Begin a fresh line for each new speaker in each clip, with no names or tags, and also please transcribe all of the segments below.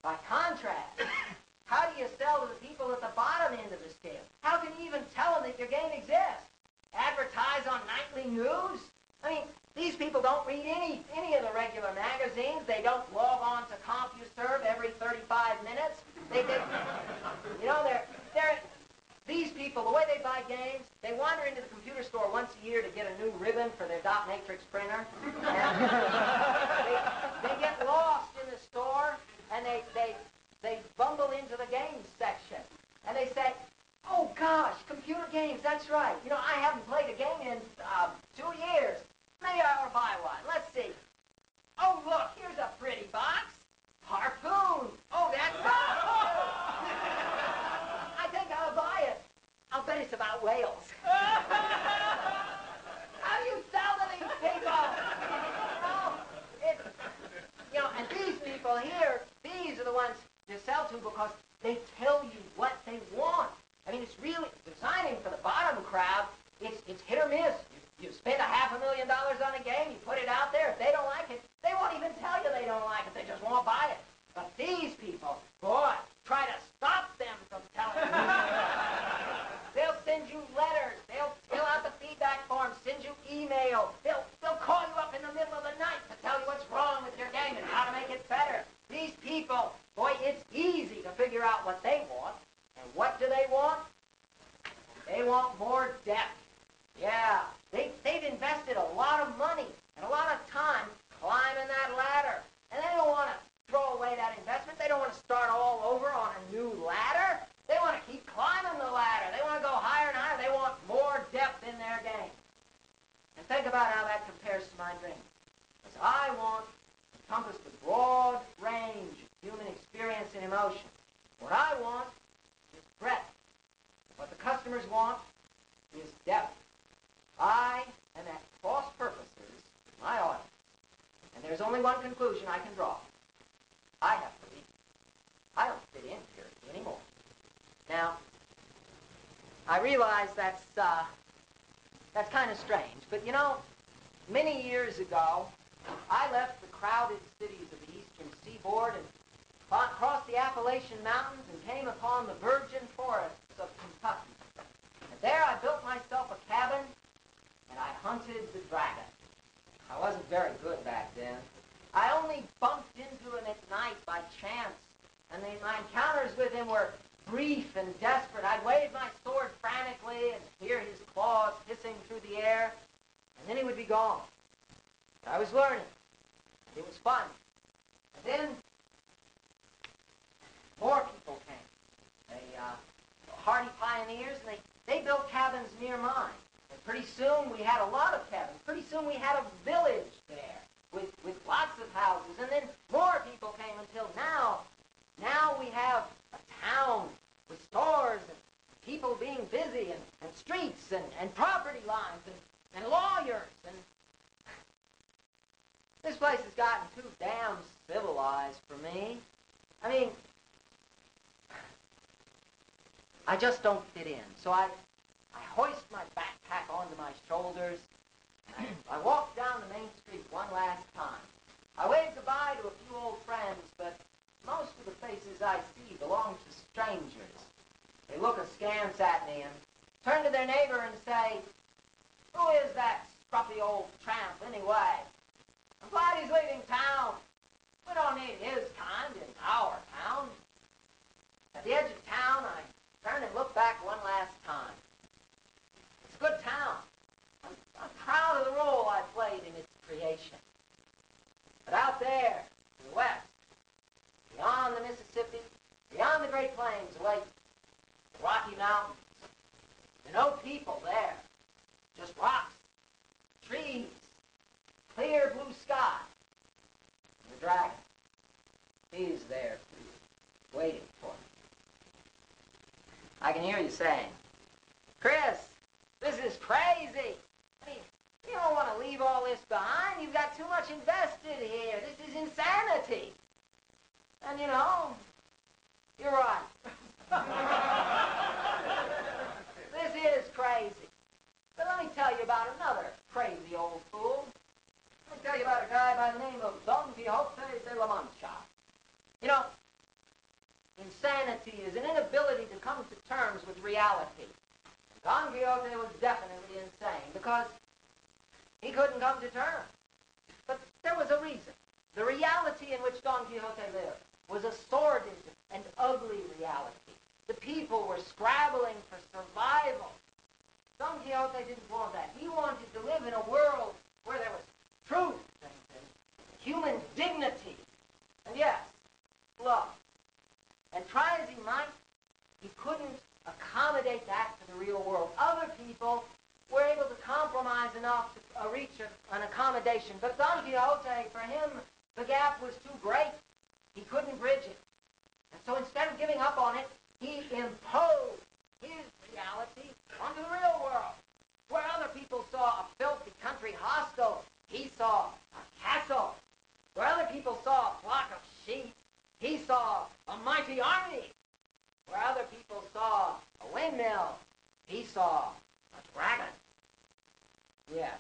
By contrast, how do you sell to the people at the bottom end of the scale? How can you even tell them that your game exists? Advertise on nightly news? I mean, these people don't read any of the regular magazines. They don't log on to CompuServe every 35 minutes. These people, the way they buy games, they wander into the computer store once a year to get a new ribbon for their dot matrix printer. And they get lost in the store, and they bumble into the games section. And they say, oh gosh, computer games, that's right. I haven't played a game in 2 years. Maybe I ought to buy one. Let's see. Oh, look, here's a pretty box. Harpoon. Oh, that's I think I'll buy it. I'll bet it's about whales. How do you sell to these people? And these people here, these are the ones you sell to because they tell you what they want. I mean, it's really designing for the bottom crowd. It's hit or miss. You spend $500,000 on a game, you put it out there. If they don't like it, they won't even tell you they don't like it. They just won't buy it. But these people, boy, try to stop them from telling you. They'll send you letters. They'll fill out the feedback form, send you email. They'll call you up in the middle of the night to tell you what's wrong with your game and how to make it better. These people, boy, it's easy to figure out what they want. And what do they want? They want more depth. Yeah, they've invested a lot of money and a lot of time climbing that ladder. And they don't want to throw away that investment. They don't want to start all over on a new ladder. They want to keep climbing the ladder. They want to go higher and higher. They want more depth in their game. And think about how that compares to my dream. Because I want to encompass the broad range of human experience and emotion. What I want is breadth. What the customers want is depth. I am at cross purposes with my audience. And there's only one conclusion I can draw. I have to leave. I don't fit in here anymore. Now, I realize that's kind of strange, but many years ago, I left the crowded cities of the eastern seaboard and crossed the Appalachian Mountains and came upon the virgin forests of Kentucky. And there I built myself a cabin and I hunted the dragon. I wasn't very good back then. I only bumped into him at night by chance, and my encounters with him were brief and desperate. I'd wave my sword frantically and hear his claws hissing through the air, and then he would be gone. I was learning. It was fun. And then more people came. They hardy pioneers, and they built cabins near mine. And pretty soon we had a lot of cabins. Pretty soon we had a village there with lots of houses. And then more people came until now. Now we have a town with stores and people being busy and streets and property lines and lawyers. And this place has gotten too damn civilized for me. I mean, I just don't fit in. So I hoist my backpack onto my shoulders, and I walk down the main street one last time. I wave goodbye to a few old friends, but most of the faces I see belong to strangers. They look askance at me and turn to their neighbor and say, "Who is that scruffy old tramp anyway? I'm glad he's leaving town. We don't need his kind in our town." At the edge of town, I turn and look back one last time. It's a good town. I'm proud of the role I played in its creation. But out there, to the west, beyond the Mississippi, beyond the Great Plains, away the Rocky Mountains, there are no people there. Just rocks, trees, clear blue sky. And the dragon, he's there for you, waiting for you. I can hear you saying, "Chris, this is crazy. I mean, you don't want to leave all this behind. You've got too much invested here. This is insanity." And you're right. This is crazy. But let me tell you about another crazy old fool. Let me tell you about a guy by the name of Don Quixote de la Mancha. insanity is an inability to come to terms with reality. Don Quixote was definitely insane because he couldn't come to terms. But there was a reason. The reality in which Don Quixote lived was a sordid and ugly reality. The people were scrabbling for survival. Don Quixote didn't want that. He wanted to live in a world where there was truth and human dignity. And yes, love. And try as he might, he couldn't accommodate that to the real world. Other people were able to compromise enough to reach an accommodation. But Don Quixote, for him, the gap was too great. He couldn't bridge it. And so instead of giving up on it, he imposed his reality onto the real world. Where other people saw a filthy country hostel, he saw a castle. Where other people saw a flock of sheep, he saw a mighty army. Where other people saw a windmill, he saw a dragon. Yes.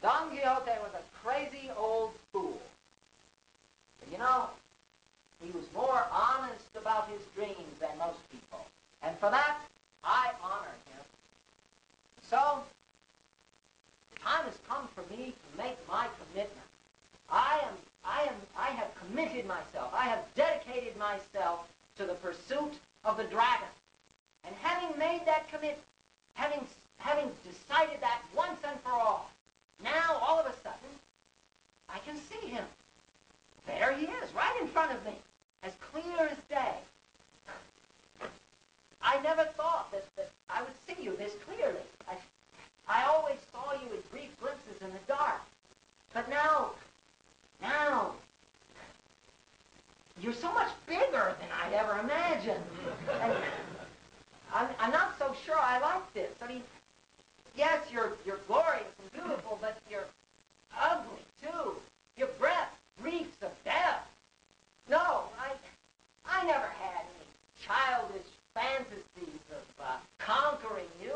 Don Quixote was a crazy old fool. But you know, he was more honest about his dreams than most people. And for that, I honor him. So, the time has come for me to make my commitment. I have committed myself. I have dedicated myself to the pursuit of the dragon. And having made that commitment, having decided that once and for all, now all of a sudden, I can see him. There he is, right in front of me, as clear as day. I never thought that I would see you this clearly. I always saw you in brief glimpses in the dark. But now, you're so much bigger than I'd ever imagined. And I'm not so sure I like this. I mean, yes, you're glorious and beautiful, but you're ugly, too. Your breath reeks of death. No, I never had any childish fantasies of conquering you.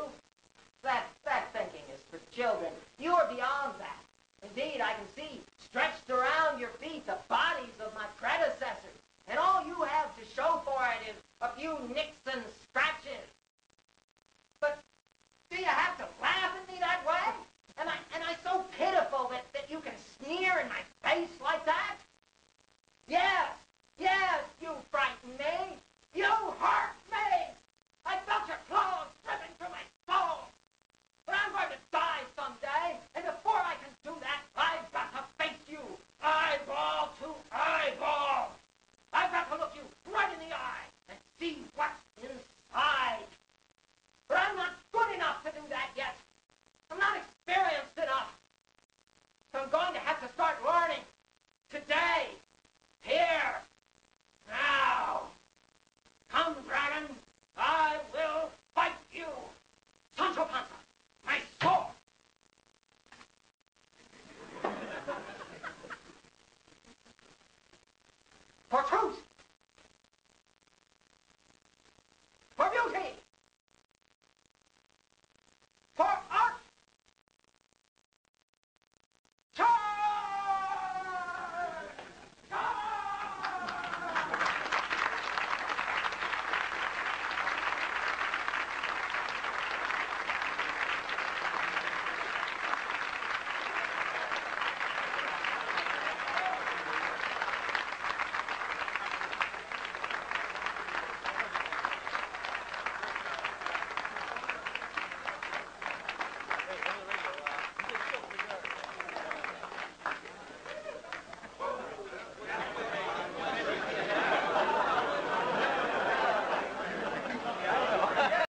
That thinking is for children. You're beyond that. Indeed, I can see stretched around your feet the bodies of my predecessors, and all you have to show for it is a few nicks and scratches. But do you have to laugh at me that way? Am I so pitiful that you can sneer in my face like that? Yes, you frighten me. You hurt me. I felt your claws dripping through my soul. But I'm going to die someday, and before I can do that, I've got to face you, eyeball to eyeball. I've got to look you right in the eye and see what's inside. But I'm not good enough to do that yet. I'm not experienced enough. So I'm going to have to start learning today, here, now. Come, dragon, I will fight you. Sancho Panza, my sword. For truth.